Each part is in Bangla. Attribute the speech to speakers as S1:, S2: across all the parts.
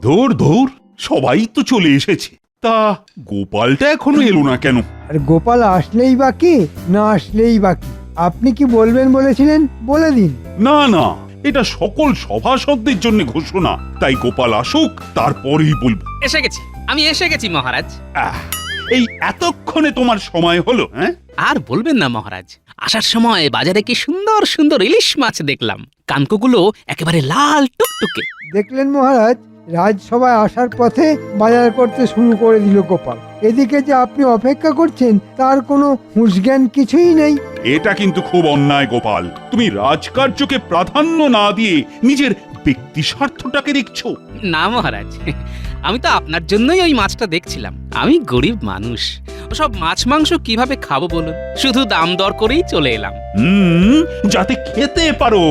S1: ধুর ধুর, সবাই তো চলে এসেছে, তা গোপালটা এখনো এলো না কেন?
S2: আর গোপাল আসলেই বাকি না আসলেই বাকি, আপনি কি বলবেন বলেছিলেন বলে দিন।
S1: না না, এটা সকল সভাসদদের জন্য ঘোষণা, তাই গোপাল আসুক, তারপরেই বলবো।
S3: এসে গেছি, আমি এসে গেছি মহারাজ।
S1: আহ, এই এতক্ষণে তোমার সময় হলো? হ্যাঁ,
S3: আর বলবেন না মহারাজ, আসার সময় বাজারে কি সুন্দর সুন্দর ইলিশ মাছ দেখলাম, কানকোগুলো একেবারে লাল টুকটুকে।
S2: দেখলেন মহারাজ, রাজসভায় আসার পথে বাজার করতে শুরু করে দিল গোপাল। এদিকে যে আপনি অপেক্ষা করছেন তার কোনো হুঁশজ্ঞান কিছুই নেই।
S1: এটা কিন্তু খুব অন্যায় গোপাল, তুমি রাজকার্যকে প্রাধান্য না দিয়ে নিজের ব্যক্তি স্বার্থটাকে দেখছো।
S3: না মহারাজ, আমি তো আপনার জন্যই ওই মাছটা দেখছিলাম। আমি গরিব মানুষ, ওসব মাছ মাংস কিভাবে খাবো বলুন, শুধু দাম দর করেই চলে এলাম।
S1: যাতে খেতে পারো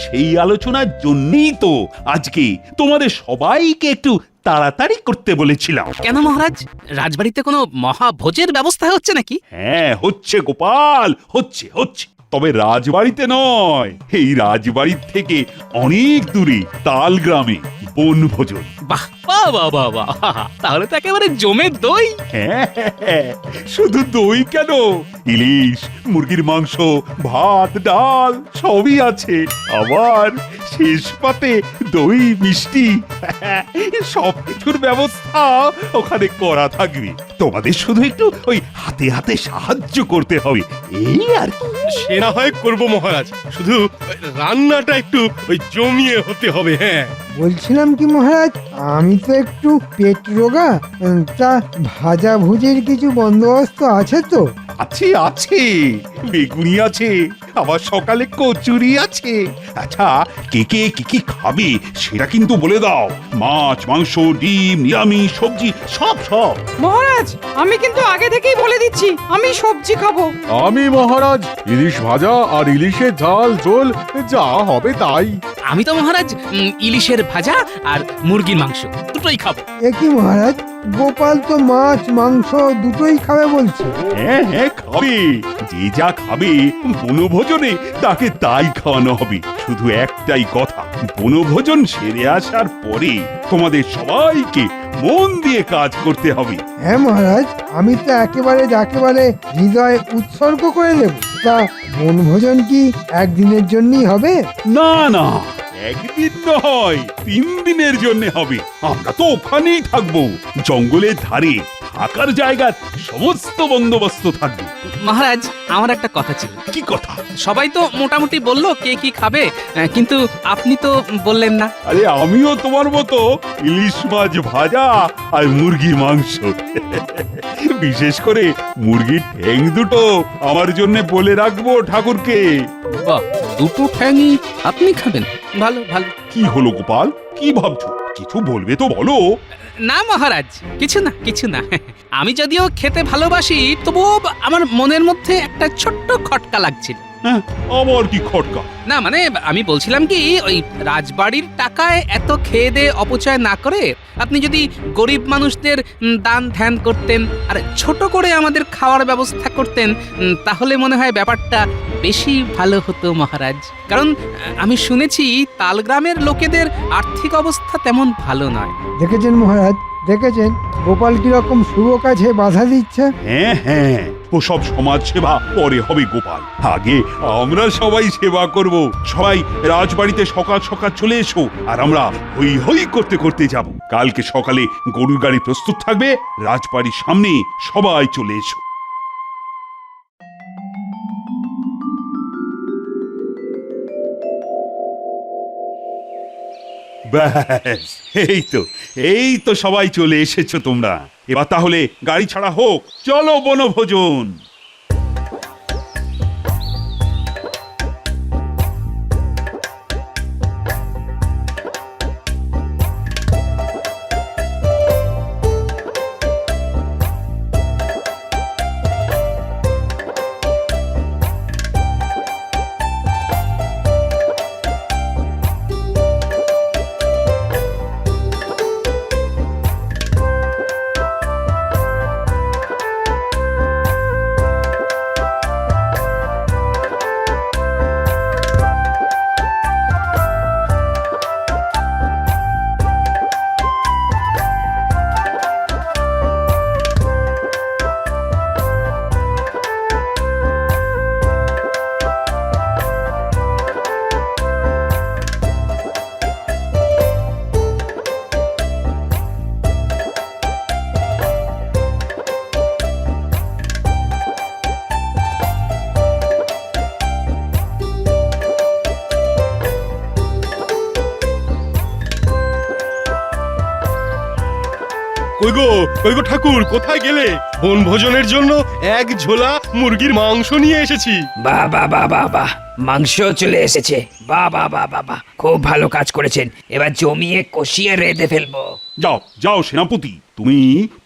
S1: সেই আলোচনার জন্যই তো আজকে তোমাদের সবাইকে একটু তাড়াতাড়ি করতে বলেছিলাম।
S3: কেন মহারাজ, রাজবাড়িতে কোনো মহাভোজের ব্যবস্থা হচ্ছে নাকি?
S1: হ্যাঁ, হচ্ছে গোপাল, হচ্ছে হচ্ছে, তবে রাজবাড়িতে নয়, এই রাজবাড়ির থেকে অনেক দূরে তাল গ্রামে বনভোজন।
S3: বাহ বাহ বাহ বাহ বাহ, তাহলে তো একেবারে জমের দই।
S1: হ্যাঁ, শুধু দই কেন, ইলিশ, মুরগির মাংস, ভাত, ডাল সবই আছে, আবার শেষ পাতে দই, মিষ্টি, সব কিছুর ব্যবস্থা ওখানে করা থাকবে। তোমাদের শুধু একটু ওই হাতে হাতে সাহায্য করতে হবে, এই আর কি।
S4: সে না হয় করবো মহারাজ, শুধু রান্নাটা একটু ওই জমিয়ে হতে হবে। হ্যাঁ,
S2: বলছিলাম কি মহারাজ, আমি তো একটু পেট রোগা, তা ভাজা ভুজির কিছু বন্দোবস্ত আছে তো?
S1: আছে আছে, বেগুনি আছে, আবার সকালে কচুরি আছে। আচ্ছা, কে কে কি কি খাবে সেটা কিন্তু বলে দাও। মাছ, মাংস, ডিম, নিরামিষ, সবজি, সব সব।
S5: মহারাজ, আমি কিন্তু আগে থেকেই বলে দিচ্ছি, আমি সবজি খাবো।
S6: আমি মহারাজ ইলিশ ভাজা আর ইলিশের ঝাল ঝোল যা হবে তাই।
S3: আমি তো মহারাজ ইলিশের ভাজা আর মুরগির মাংস দুটোই খাবো।
S2: এ কি মহারাজ, গোপাল তো মাছ মাংস দুটোই খাবে বলছে।
S1: হ্যাঁ হ্যাঁ, খাবে, যে যা খাবে বনভোজনে তাকে তাই খাওয়ানো হবে। শুধু একটাই কথা, বনভোজন সেরে আসার পরে তোমাদের সবাইকে মন দিয়ে কাজ করতে হবে।
S2: হ্যাঁ মহারাজ, আমি তো একেবারে হৃদয় উৎসর্গ করে দেব। তা বনভোজন কি একদিনের জন্যই হবে?
S1: না না, একদিন নয়, 3 দিনের জন্য হবে। আমরা তো ওখানেই থাকবো, জঙ্গলের ধারে থাকার জায়গার সমস্ত বন্দোবস্ত থাকবে।
S3: মহারাজ, আমার একটা কথা ছিল।
S1: কি কথা?
S3: সবাই তো মোটামুটি বললো কে কি খাবে, কিন্তু আপনি তো বললেন না।
S1: আরে, আমিও তোমার মতো ইলিশ মাছ ভাজা আর মুরগির মাংস, বিশেষ করে মুরগির ঠ্যাং দুটো আমার জন্য বলে রাখবো ঠাকুরকে।
S3: বাহ, দুটো ঠ্যাংই আপনি খাবেন? ভালো ভালো।
S1: কি হলো গোপাল, কি ভাবছো? কিছু বলবে তো বলো।
S3: না মহারাজ, কিছু না কিছু না। আমি যদিও খেতে ভালোবাসি, তবুও আমার মনের মধ্যে একটা ছোট্ট খটকা লাগছিল।
S1: হ্যাঁ, আবার কি খটকা?
S3: না মানে, আমি বলছিলাম কি, ওই রাজবাড়ির টাকায় এত খেয়ে দিয়ে অপচয় না করে আপনি যদি গরিব মানুষদের দান ধ্যান করতেন আর ছোট করে আমাদের খাওয়ার ব্যবস্থা করতেন, তাহলে মনে হয় ব্যাপারটা বেশি ভালো হতো মহারাজ। কারণ আমি শুনেছি তালগ্রামের লোকেদের আর্থিক অবস্থা তেমন ভালো নয়।
S2: দেখেছেন মহারাজ, দেখেছেন গোপাল কিরকম শুভ কাজে বাধা দিচ্ছে।
S1: হ্যাঁ হ্যাঁ, ওসব সমাজ সেবা পরে হবে গোপাল, আগে আমরা সবাই সেবা করব। সবাই রাজবাড়িতে সকাল সকাল চলে এসো, আর আমরা হই হই করতে করতে যাব। কালকে সকালে গরুর গাড়ি প্রস্তুত থাকবে, রাজবাড়ির সামনে সবাই চলে এসো। ব্যাস, এই তো সবাই চলে এসেছো তোমরা। এবার তাহলে গাড়ি ছাড়া হোক, চলো বনভোজন।
S4: কই গো ঠাকুর, কোথায় গেলে? বনভোজনের জন্য এক ঝোলা মুরগির মাংস নিয়ে এসেছি।
S7: বাহ বাহ বাহ বাহ বাহ, মাংস চলে এসেছে। বাহ বাহ বাহ বাহ বাহ, খুব ভালো কাজ করেছেন। এবার জমিয়ে কষিয়ে রেঁধে ফেলবো।
S1: যাও যাও সেনাপতি, তুমি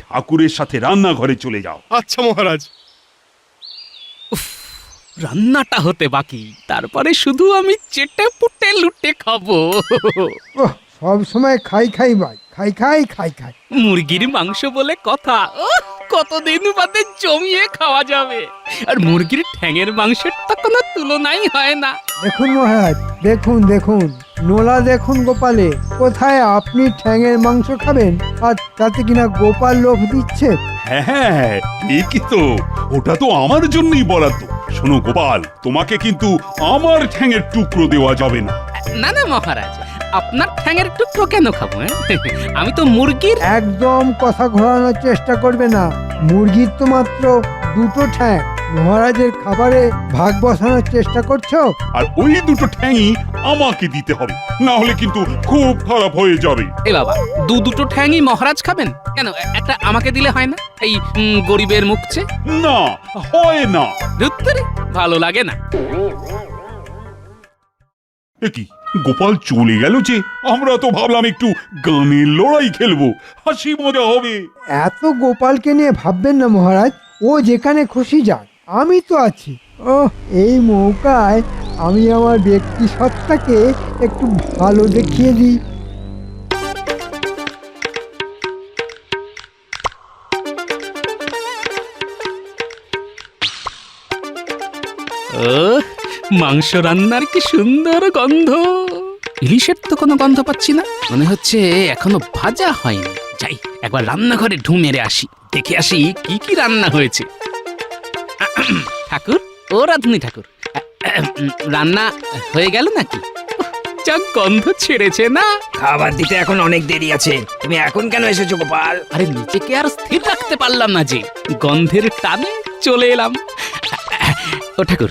S1: ঠাকুরের সাথে রান্নাঘরে চলে যাও।
S4: আচ্ছা মহারাজ।
S3: রান্নাটা হতে বাকি, তারপরে শুধু আমি চেটে পুটে লুটে খাবো।
S2: ওহ, সব সময় খাই খাই ভাই, খাই খাই খাই খাই।
S3: মুরগির মাংস বলে কথা, কতদিন বাদে জমিয়ে খাওয়া যাবে। আর মুরগির ঠ্যাঙের মাংসের তো কোনো তুলনাই হয় না।
S2: দেখুন মহারাজ, দেখুন দেখুন, নোলা দেখুন গোপালে, কোথায় আপনি ঠ্যাঙের মাংস খাবেন আর তাতে কিনা গোপাল লোভ দিচ্ছে।
S1: হ্যাঁ ঠিকই তো, ওটা তো আমার জন্যই বরাদ্দ। শোনো গোপাল, তোমাকে কিন্তু আমার ঠ্যাঙের টুকরো দেওয়া যাবে না।
S3: না না মহারাজ, আপনার ঠ্যাঙের টুকরো কেন খাবো? আমি তো মুরগির।
S2: একদম কথা ঘোরানোর চেষ্টা করবে না, মুরগির তো মাত্র দুটো ঠ্যাং, মহারাজের খাবারে ভাগ বসানোর চেষ্টা করছো।
S1: আর ওই দুটো ঠ্যাংই আমাকে দিতে হবে, না হলে কিন্তু খুব খারাপ হয়ে যাবে।
S3: এ বাবা, দুটো ঠ্যাংই মহারাজ খাবেন কেন? একটা আমাকে দিলে হয় না? এই গরিবের মুখছে।
S1: না, হয় না।
S3: ধুত্তুরি, ভালো লাগে না।
S1: এ কি, গোপাল চলে গেল যে? আমরা তো ভাবলাম একটু গানের লড়াই খেলবো, হাসি মজা হবে।
S2: এত গোপালকে নিয়ে ভাববেন না মহারাজ, ও যেখানে খুশি যাক, আমি তো আছি। ও, এই মৌকায় আমি আমার ব্যক্তি সত্তাকে একটু ভালো দেখিয়ে দিই।
S3: ও, মাংস রান্নার কি সুন্দর গন্ধ। ইলিশের তো কোনো গন্ধ পাচ্ছি না, মনে হচ্ছে এখনো ভাজা হয়নি। যাই একবার রান্নাঘরে ঢু মেরে আসি, দেখে আসি কি কি রান্না হয়েছে। ঠাকুর, ও রাধুনি ঠাকুর, রান্না হয়ে গেল নাকি? যা গন্ধ ছেড়েছে না।
S7: খাবার দিতে এখন অনেক দেরি আছে, তুমি এখন কেন এসেছো গোপাল?
S3: আরে নিজেকে আর স্থির রাখতে পারলাম না যে, গন্ধের টানে চলে এলাম। ও ঠাকুর,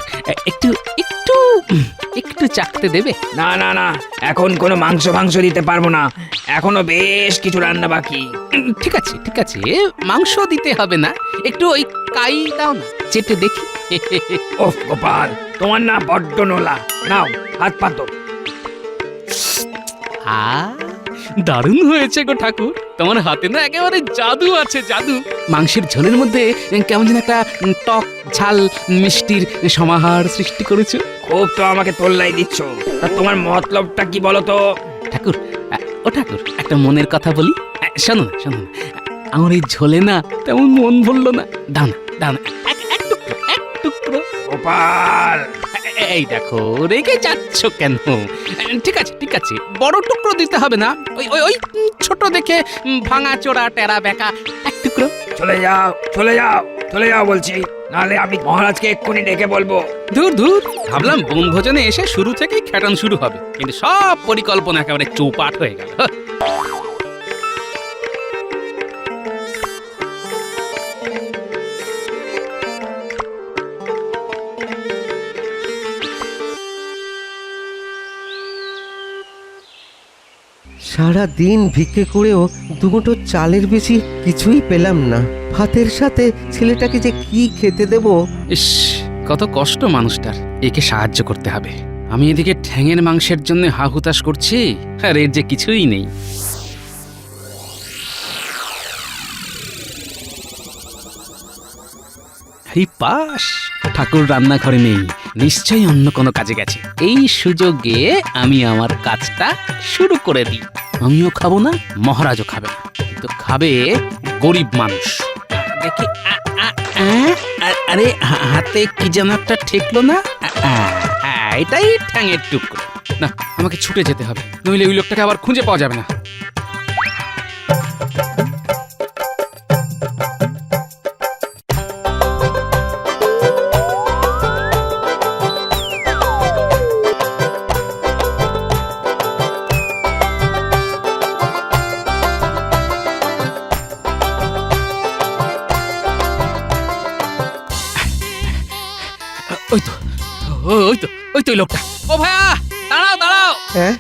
S3: একটু একটু একটু চাকতে দেবে?
S7: না না না, এখন কোনো মাংস দিতে পারবো না, এখনো বেশ কিছু রান্না বাকি।
S3: ঠিক আছে ঠিক আছে, মাংস দিতে হবে না, একটু ওই কাই দাও না, চেটে দেখি।
S7: ওহ গোপাল, তোমার না বড্ড নোলা। নাও, হাত পাতো।
S3: দারুণ হয়েছে গো ঠাকুর, তোমার হাতে না একেবারে জাদু আছে, জাদু। মাংসের ঝোলের মধ্যে কেমন যেন একটা টক ঝাল মিষ্টির সমাহার সৃষ্টি করেছো।
S7: খুব তো আমাকে তোল্লাই দিচ্ছ, তা তোমার মতলবটা কি বলো তো?
S3: ঠাকুর, ও ঠাকুর, একটা মনের কথা বলি। শোনো না শোনো না, আমার এই ঝোলে না তেমন মন ভরলো না। দাও না দাও না, এক টুকরো, এক টুকরো।
S7: গোপাল,
S3: এই দেখো, রেগে যাচ্ছ কেন? ঠিক আছে ঠিক আছে, বড় টুকরো দিতে হবে না, ওই ওই ওই ছোট দেখে ভাঙা চোরা টেরা বেঁকা এক টুকরো।
S7: চলে যাও চলে যাও চলে যাও বলছি, নাহলে আমি মহারাজকে এক্ষুনি ডেকে বলবো।
S3: দূর দূর, ভাবলাম বনভোজনে এসে শুরু থেকেই খ্যাটান শুরু হবে, কিন্তু সব পরিকল্পনা একেবারে চৌপাট হয়ে গেল।
S8: সারা দিন ভিক্ষে করেও দুমুঠো চালের বেশি কিছুই পেলাম না। ভাতের সাথে ছেলেটাকে যে কি খেতে দেব।
S3: ইস, কত কষ্ট মানুষটার, একে সাহায্য করতে হবে। আমি এদিকে ঠ্যাঙের মাংসের জন্য হাহুতাশ করছি, আর এর যে কিছুই নেই। এই পাশ, ঠাকুর রান্নাঘরে নেই, নিশ্চয়ই অন্য কোনো কাজে গেছে। এই সুযোগে আমি আমার কাজটা শুরু করে দিই। আমিও খাবো না, মহারাজও খাবে না, কিন্তু খাবে গরিব মানুষ। দেখি, আরে হাতে কি যেন একটা ঠেকলো না। এটাই ঠ্যাঙের টুকরো। না, আমাকে ছুটে যেতে হবে, নইলে ওই লোকটাকে আবার খুঁজে পাওয়া যাবে না। ওই তো ওই তো ওই তো ওই লোকটা। ও ভাইয়া, দাঁড়াও দাঁড়াও।
S8: হ্যাঁ,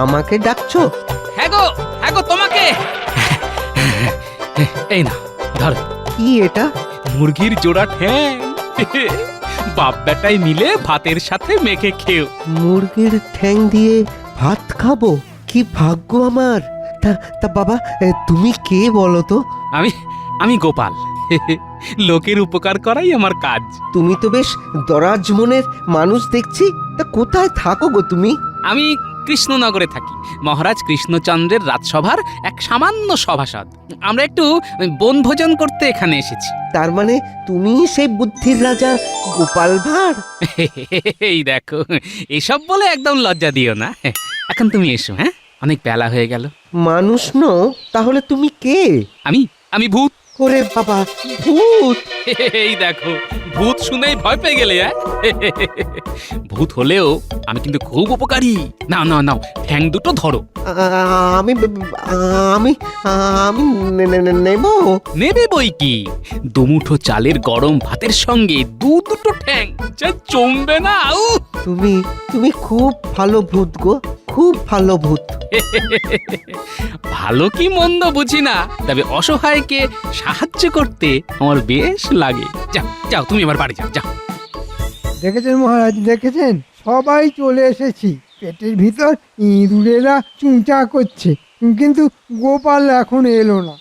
S8: আমাকে ডাকছো?
S3: হ্যাঁ গো তোমাকে। এই না ধর
S8: কি এটা?
S3: মুরগির জোড়া ঠ্যাং বাপ বেটাই মিলে ভাতের সাথে মেখে খেও।
S8: মুরগির ঠ্যাং দিয়ে ভাত খাবো? কি ভাগ্য আমার! তা তা বাবা, তুমি কে বলো তো?
S3: আমি আমি গোপাল। লোকের উপকার করাই আমার কাজ।
S8: তুমি তো বেশ দরাজ মনের মানুষ দেখছি। তা কোথায় থাকো গো তুমি?
S3: আমি কৃষ্ণনগরে থাকি, মহারাজ কৃষ্ণচন্দ্রের রাজসভার এক সামান্য সভাসদ। আমরা একটু বনভোজন করতে এখানে এসেছি।
S8: তার মানে তুমি সেই বুদ্ধির রাজা গোপাল ভাঁড়?
S3: এই দেখো, এসব বলে একদম লজ্জা দিও না। এখন তুমি এসো, হ্যাঁ, অনেক বেলা হয়ে গেল।
S8: মানুষ নও তাহলে তুমি কে?
S3: আমি ভূত।
S8: ওরে বাবা, ভূত!
S3: এই দেখো, ভূত শুনেই ভয় পেয়ে গেলে। ভূত হলেও আমি কিন্তু খুব উপকারী। নাও নাও নাও, ঠ্যাং দুটো ধরো।
S8: আমি আমি আমি নেব?
S3: নেবে বই কি, দুমুঠো চালের গরম ভাতের সঙ্গে দুটো ঠ্যাং যা জমবে না।
S8: তুমি তুমি খুব ভালো ভূত গো, খুব ভালো ভূত।
S3: ভালো কি মন্দ বুঝি না, তবে অসহায়কে সাহায্য করতে আমার বেশ লাগে। যাও যাও, তুমি আমার বাড়ি যাও যাও।
S2: দেখেছেন মহারাজ, দেখেছেন? সবাই চলে এসেছি। পেটের ভিতর ইঁদুরেরা চুঁচা করছে, কিন্তু গোপাল এখন এলো না।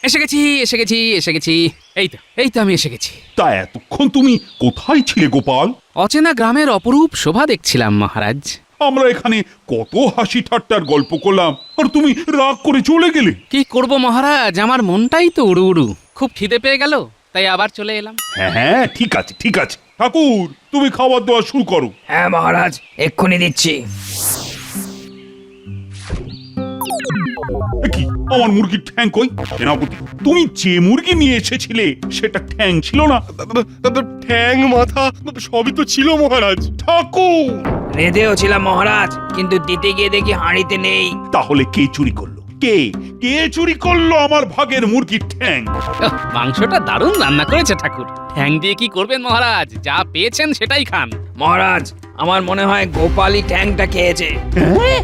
S3: এসে গেছি এসে গেছি এসে গেছি। এই তো আমি এসে গেছি।
S1: তা এতক্ষণ তুমি কোথায় ছিলে গোপাল?
S3: অচেনা গ্রামের অপরূপ শোভা দেখছিলাম মহারাজ।
S1: আমরা এখানে কত হাসি ঠাট্টার গল্প করলাম, আর তুমি রাগ করে চলে গেলে।
S3: কি করব মহারাজ, আমার মনটাই তো উড়ু উড়ু। খুব খিদে পেয়ে গেল, তাই আবার চলে এলাম।
S1: হ্যাঁ হ্যাঁ, ঠিক আছে ঠিক আছে। ঠাকুর, তুমি খাবার দাওয়া শুরু করো।
S7: হ্যাঁ মহারাজ, এক্ষুনি দিচ্ছি।
S1: এ কি, আমার মুরগির ঠ্যাং কই? সেনাপতি, তুমি যে মুরগি নিয়ে এসেছিলে সেটা ঠ্যাং ছিল না?
S4: ঠ্যাং মাথা সবই তো ছিল মহারাজ।
S1: ঠাকুর,
S7: রেঁধেও ছিলাম মহারাজ, কিন্তু দিতে গিয়ে দেখি হাঁড়িতে নেই।
S1: তাহলে কে চুরি করলো? কে কে চুরি করলো আমার ভাগের মুরগির ঠ্যাং?
S3: মাংসটা দারুণ রান্না করেছে ঠাকুর। ঠ্যাং দিয়ে কি করবেন মহারাজ, যা পেয়েছেন সেটাই খান।
S7: মহারাজ, আমার মনে হয় গোপালই ঠ্যাংটা খেয়েছে।
S1: হ্যাঁ?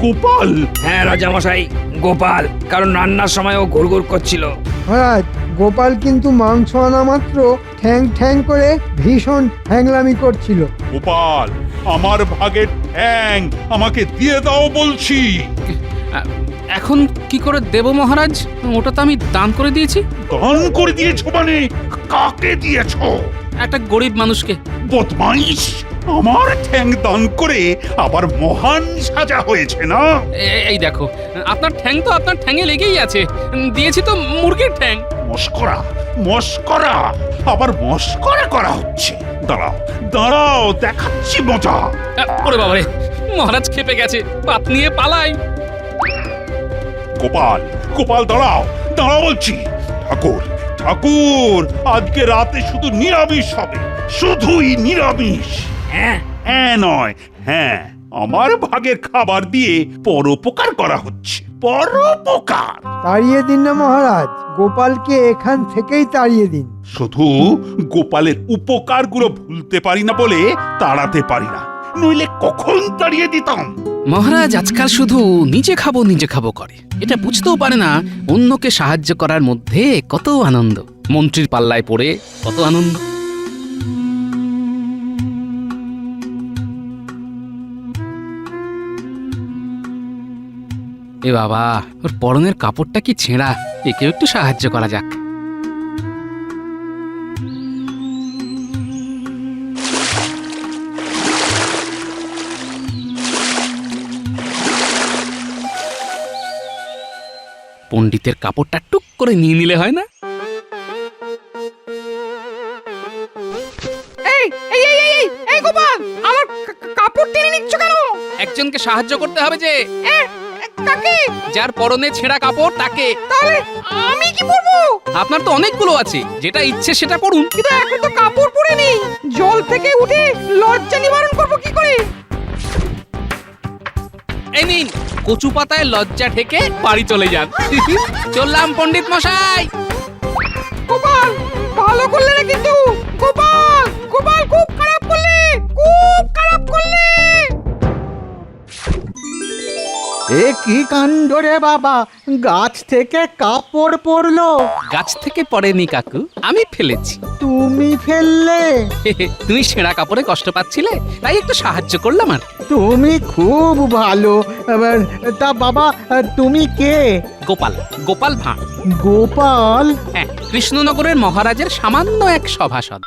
S1: গোপাল?
S7: হ্যাঁ রাজামশাই, গোপাল, কারণ রান্নার সময় ও ঘুরঘুর করছিল।
S2: মহারাজ, গোপাল কিন্তু মাংস আনা মাত্র ঠ্যাং ঠ্যাং করে ভীষণ হ্যাংলামি করছিল।
S1: গোপাল, আমার ভাগের ঠ্যাং আমাকে দিয়ে দাও বলছি।
S3: এখন কি করে দেব মহারাজ? ওটা তো আমি দান করে দিয়েছি।
S1: দান করে দিয়েছো মানে? কাকে দিয়েছো?
S3: একটা গরিব মানুষকে।
S1: বদমাইশ, আমার ঠ্যাং দান করে আবার মহান সাজা হয়েছে না?
S3: এই দেখো, আপনার ঠ্যাং তো আপনার ঠ্যাঙে লেগেই আছে। দিয়েছি তো মুরগির ঠ্যাং।
S1: মস্করা মস্করা, আবার মস্করা করা হচ্ছে। দাঁড়াও দাঁড়াও, দেখাচ্ছি মজা।
S3: ওরে বাবারে, মহারাজ খেপে গেছে, পাত নিয়ে পালাই।
S1: গোপাল গোপাল, দাঁড়াও দাঁড়াও বলছি। ঠাকুর ঠাকুর, আজকে রাতে শুধু নিরামিষ হবে, শুধুই নিরামিষ।
S7: হ্যাঁ
S1: হ্যাঁ নয় হ্যাঁ, আমার ভাগের খাবার দিয়ে পরোপকার করা হচ্ছে, পরোপকার।
S2: তাড়িয়ে দিন না মহারাজ, গোপালকে এখান থেকেই তাড়িয়ে দিন।
S1: শুধু গোপালের উপকারগুলো ভুলতে পারি না বলে তাড়াতে পারি না, নইলে কখন তাড়িয়ে দিতাম।
S3: মহারাজ আজকাল শুধু নিজে খাবো করে, এটা বুঝতেও পারে না অন্যকে সাহায্য করার মধ্যে কত আনন্দ। মন্ত্রীর পাল্লায় পড়ে কত আনন্দ। এ বাবা, ওর পরনের কাপড়টা কি ছেঁড়া, একেও একটু সাহায্য করা যাক। পণ্ডিতের কাপড়টা টুক করে নিয়ে নিলে হয় না?
S5: এই এই এই এই এই গোপাল, আমার কাপড় টেনে নিচ্ছ কেন?
S3: একজনকে সাহায্য করতে হবে যে।
S5: কাকে?
S3: যার পরনে ছেঁড়া কাপড় তাকে।
S5: তাহলে আমি কি পরবো?
S3: আপনার তো অনেকগুলো আছে, যেটা ইচ্ছে সেটা পড়ুন।
S5: কিন্তু এখন তো কাপড় পরে নেই, জল থেকে উঠে লজ্জা নিবারণ করবো কি করে?
S3: এই নিন, কচু পাতায় লজ্জা ঠেকে বাড়ি চলে যান। চললাম পণ্ডিত মশাই।
S5: গোপাল, ভালো করলে না কিন্তু। গোপাল গোপাল, খুব খারাপ করলে, খুব খারাপ করলে।
S9: এ কি কাণ্ড রে বাবা, গাছ থেকে কাপড় পড়লো?
S3: গাছ থেকে পড়েনি কাকু, আমি ফেলেছি।
S9: তুমি ফেললে?
S3: তুমি ছেঁড়া কাপড়ে কষ্ট পাচ্ছিলে, তাই একটু সাহায্য করলাম আর কি।
S9: তুমি খুব ভালো। এবার তা বাবা, তুমি কে?
S3: গোপাল, গোপাল ভাঁড়।
S9: গোপাল?
S3: হ্যাঁ, কৃষ্ণনগরের মহারাজের সামান্য এক সভাসদ।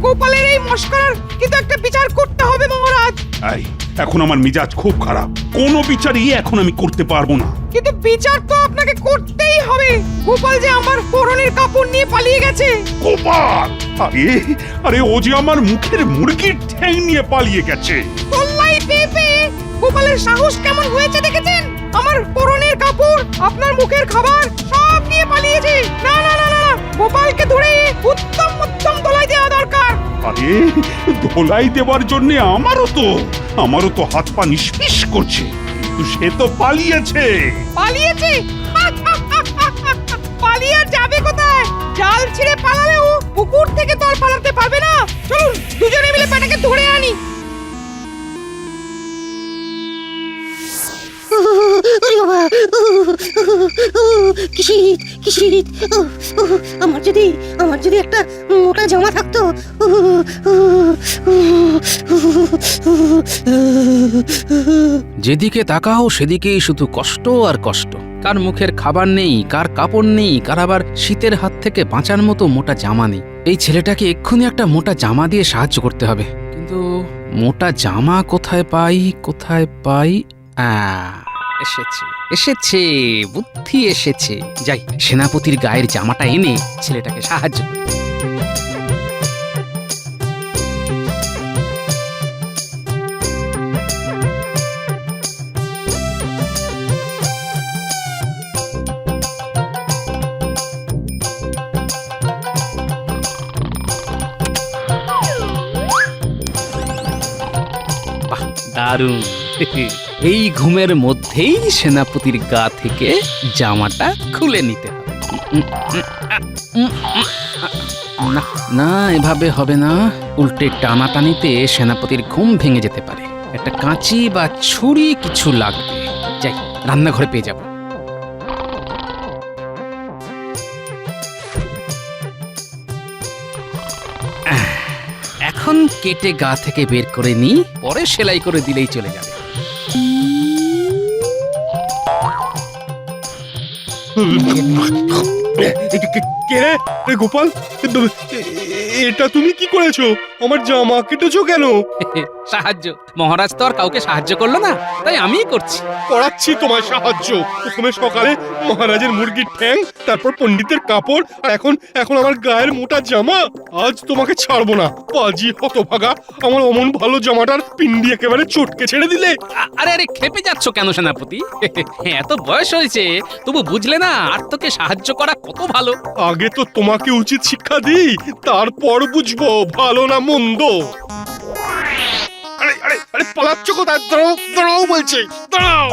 S5: গোপালের এই মস্করার কিন্তু একটা বিচার করতে হবে মহারাজ।
S1: এই, এখন আমার মিজাজ খুব খারাপ, কোনো বিচারই এখন আমি করতে পারবো না।
S5: কিন্তু বিচার তো আপনাকে করতেই হবে। গোপাল যে আমার পরনের কাপড় নিয়ে পালিয়ে গেছে।
S1: গোপাল! আরে আরে, ও যে আমার মুখের মুরগির ঠ্যাং নিয়ে পালিয়ে গেছে।
S5: কল্লাই পেয়ে পেয়ে গোপালের সাহস কেমন হয়েছে দেখেছেন? আমার পরনের কাপড়, আপনার মুখের খাবার সব নিয়ে পালিয়েছে। না না না না, গোপালকে ধরে উত্তম উত্তম দলাই দেওয়া দরকার।
S1: আরে, ধোলাই দেওয়ার জন্য আমারও তো হাত পা নিষ্পিস করছে, কিন্তু সে তো পালিয়েছে।
S5: পালিয়েছে? পালিয়ে আর যাবে কোথায়? জাল ছিঁড়ে পালালেও পুকুর থেকে তো আর পালাতে পারবে না। চলুন দুজনে মিলে পাটাকে ধরে আনি।
S10: কি শীত, কি শীত! আমার যদি একটা মোটা জামা থাকতো।
S3: যেদিকে তাকাও সেদিকেই শুধু কষ্ট আর কষ্ট। কার মুখের খাবার নেই, কার কাপড় নেই, কার আবার শীতের হাত থেকে বাঁচার মতো মোটা জামা নেই। এই ছেলেটাকে এক্ষুনি একটা মোটা জামা দিয়ে সাহায্য করতে হবে। কিন্তু মোটা জামা কোথায় পাই? এসেছে এসেছে, বুদ্ধি এসেছে। যাই, সেনাপতির গায়ের জামাটা এনে ছেলেটাকে সাহায্য করি। বাহ, দারুণ! এই ঘুমের মধ্যেই সেনাপতির গা থেকে জামাটা খুলে নিতে হবে। না না, এভাবে হবে না। উল্টে টানাটানিতে সেনাপতির ঘুম ভেঙে যেতে পারে। একটা কাঁচি বা ছুরি কিছু লাগবে। যাই, রান্নাঘরে পেয়ে যাব। এখন কেটে গা থেকে বের করে নি, পরে সেলাই করে দিলেই চলে যাবে।
S4: কে রে? গোপাল, এটা তুমি কি করেছো? আমার জামা কেটেছো কেন?
S3: সাহায্য? মহারাজ তো আর কাউকে সাহায্য করলো না, তাই আমিই করছি।
S4: করাচ্ছি তোমার সাহায্য। প্রথমে সকালে মহারাজের মুরগির ঠ্যাং, তারপর পণ্ডিতের কাপড়, আর এখন আমার গায়ের মোটা জামা। আজ তোমাকে ছাড়বো না, পাজি হতভাগা। আমার অমন ভালো জামাটার পিন্ডি একেবারে চটকে ছেড়ে দিলে।
S3: আরে আরে, খেপে যাচ্ছ কেন সেনাপতি? এত বয়স হয়েছে, তবু বুঝলে না আর্তকে সাহায্য করা কত ভালো।
S4: আগে তো তোমাকে উচিত শিক্ষা দিই, তারপর বুঝবো ভালো না মন্দ। আরে আরে আরে, পালাচ্ছ কোথায়? দাঁড়াও দাঁড়াও বলছি, দাঁড়াও।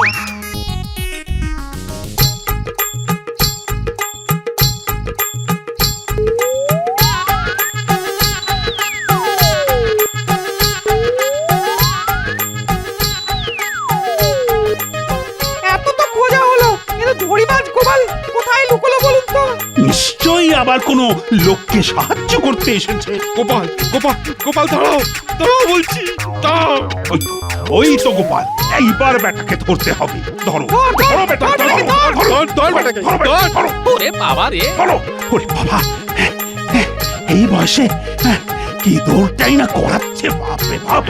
S5: এত তো খোঁজা হলো, কিন্তু ধরিবাজ গোপাল কোথায় লুকোলো বলুন তো?
S1: নিশ্চয়ই আবার কোনো লোককে সাহায্য করতে এসেছে।
S4: গোপাল গোপাল গোপাল, দাঁড়াও দাঁড়াও বলছি, দাঁড়াও।
S1: ওই তো গোপাল, এইবার বেটাকে ধরতে হবে। ধরো ধরো বেটা, ধরো
S4: ধর বেটাকে, ধর।
S3: ওরে বাবা রে!
S1: ধরো। ওরে বাবা, এই বয়সে কি দৌড়টাই না করাচ্ছে, বাপ রে বাপ।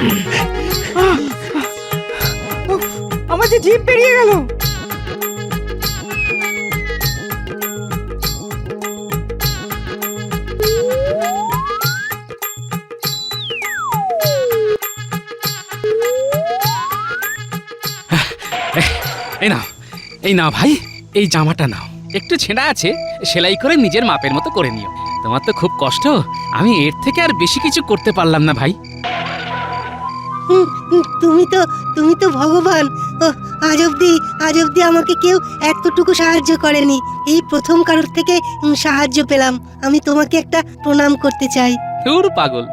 S5: আমার যে জিভ বেরিয়ে গেল।
S3: এই নাও ভাই, এই জামাটা নাও। একটু ছেঁড়া আছে, সেলাই করে নিজের মাপের মতো করে নিও। তোমার তো খুব কষ্ট, আমি এর থেকে আর বেশি কিছু করতে পারলাম না ভাই।
S10: তুমি তো ভগবান। ও আজ অব্দি আমাকে কেউ এতটুকু সাহায্য করেনি। এই প্রথম কারোর থেকে সাহায্য পেলাম। আমি তোমাকে একটা প্রণাম করতে চাই।
S3: ধুর পাগল,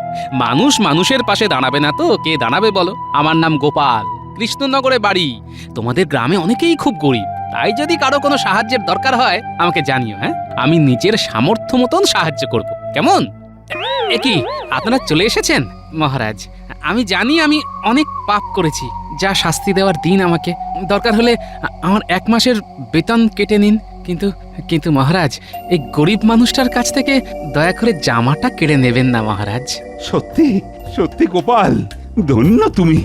S3: মানুষ মানুষের পাশে দাঁড়াবে না তো কে দাঁড়াবে বলো? আমার নাম গোপাল, কৃষ্ণনগরে বাড়ি। তোমাদের গ্রামে অনেকেই খুব গরিব, তাই যদি কারো কোনো সাহায্যের দরকার হয় আমাকে জানিও। হ্যাঁ, আমি নিজের সামর্থ্য মতন সাহায্য করব, কেমন? কি আপনারা চলে এসেছেন? মহারাজ, আমি জানি আমি অনেক পাপ করেছি, যা শাস্তি দেওয়ার দিন আমাকে। দরকার হলে আমার 1 মাসের বেতন কেটে নিন, কিন্তু মহারাজ, এই গরিব মানুষটার কাছ থেকে দয়া করে জামাটা কেড়ে নেবেন না মহারাজ।
S1: সত্যি সত্যি গোপাল, ধন্য তুমি।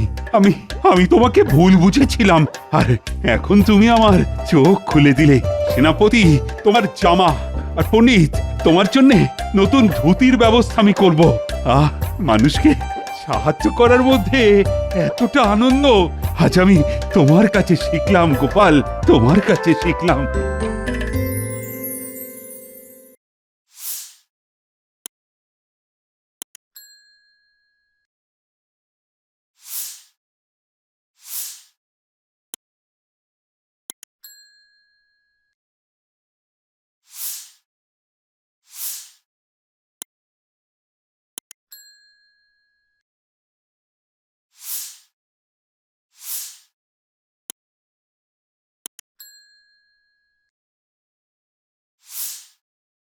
S1: আমি তোমাকে ভুল বুঝেছিলাম, আর এখন তুমি আমার চোখ খুলে দিলে। সেনাপতি, তোমার জামা, আর পণ্ডিত, তোমার জন্য নতুন ধুতির ব্যবস্থা আমি করব। মানুষকে সাহায্য করার মধ্যে এতটা আনন্দ আজ আমি তোমার কাছে শিখলাম গোপাল, তোমার কাছে শিখলাম।